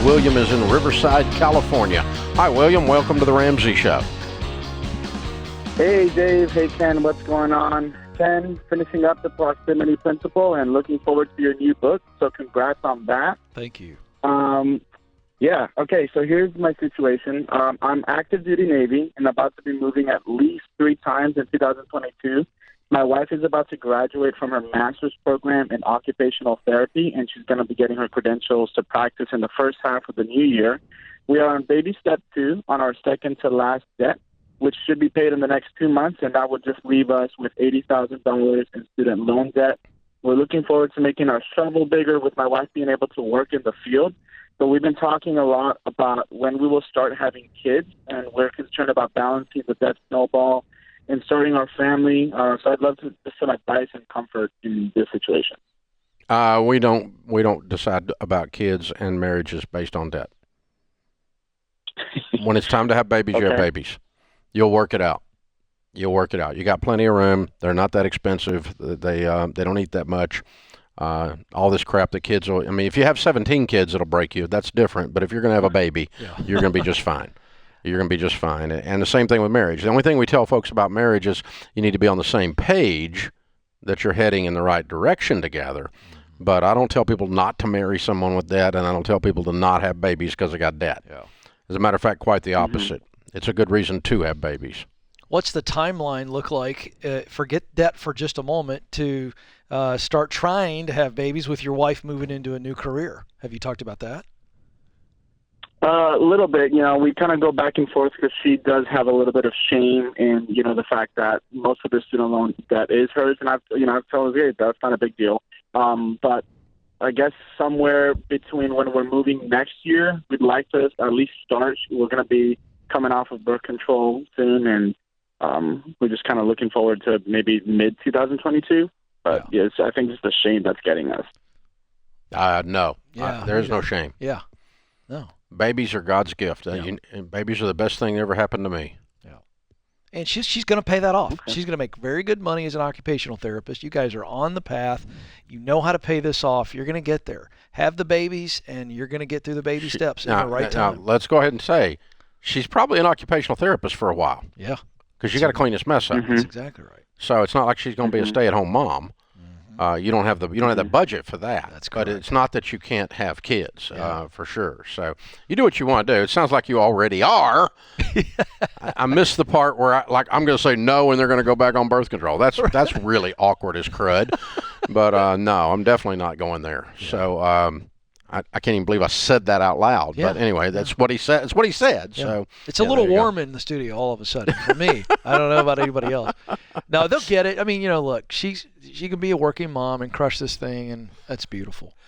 William is in Riverside, California. Hi, William. Welcome to the Ramsey Show. Hey, Dave. Hey, Ken. What's going on? Ken, finishing up the proximity principle and looking forward to your new book. So congrats on that. Thank you. Yeah. Okay. So here's my situation. I'm active duty Navy and about to be moving at least 3 times in 2022. My wife is about to graduate from her master's program in occupational therapy, and she's going to be getting her credentials to practice in the first half of the new year. We are on baby step 2 on our second to last debt, which should be paid in the next 2 months, and that would just leave us with $80,000 in student loan debt. We're looking forward to making our shovel bigger with my wife being able to work in the field. So we've been talking a lot about when we will start having kids, and we're concerned about balancing the debt snowball and starting our family. So I'd love to get some advice and comfort in this situation. We don't decide about kids and marriages based on debt. When it's time to have babies, you have babies. You'll work it out. You got plenty of room. They're not that expensive. They don't eat that much. All this crap that kids will, I mean, if you have 17 kids, it'll break you. That's different. But if you're going to have a baby, you're going to be just fine. You're going to be just fine. And the same thing with marriage. The only thing we tell folks about marriage is you need to be on the same page, that you're heading in the right direction together. But I don't tell people not to marry someone with debt, and I don't tell people to not have babies because they got debt. Yeah. As a matter of fact, quite the opposite. It's a good reason to have babies. What's the timeline look like? Forget debt for just a moment to start trying to have babies with your wife moving into a new career. Have you talked about that? A little bit. We kind of go back and forth because she does have a little bit of shame in, the fact that most of the student loan debt is hers. And I've told her, hey, that's not a big deal. But I guess somewhere between when we're moving next year, we'd like to at least start. We're going to be coming off of birth control soon, and we're just kind of looking forward to maybe mid-2022. But yes, I think it's the shame that's getting us. No. There's no shame. Yeah. No. Babies are God's gift. And babies are the best thing that ever happened to me. Yeah. And she's going to pay that off. Okay. She's going to make very good money as an occupational therapist. You guys are on the path. You know how to pay this off. You're going to get there. Have the babies, and you're going to get through the baby steps in the right time. Now, let's go ahead and say she's probably an occupational therapist for a while. Yeah. Because you got to clean this mess up. That's exactly right. So it's not like she's going to be a stay-at-home mom. You don't have the budget for that. That's correct. But it's not that you can't have kids, for sure. So you do what you want to do. It sounds like you already are. I missed the part where I'm going to say no, and they're going to go back on birth control. That's really awkward as crud. But no, I'm definitely not going there. Yeah. So I can't even believe I said that out loud. Yeah. But anyway, that's what he said. It's what he said. Yeah. So it's a little warm in the studio all of a sudden for me. I don't know about anybody else. No, they'll get it. I mean, look, she can be a working mom and crush this thing, and that's beautiful.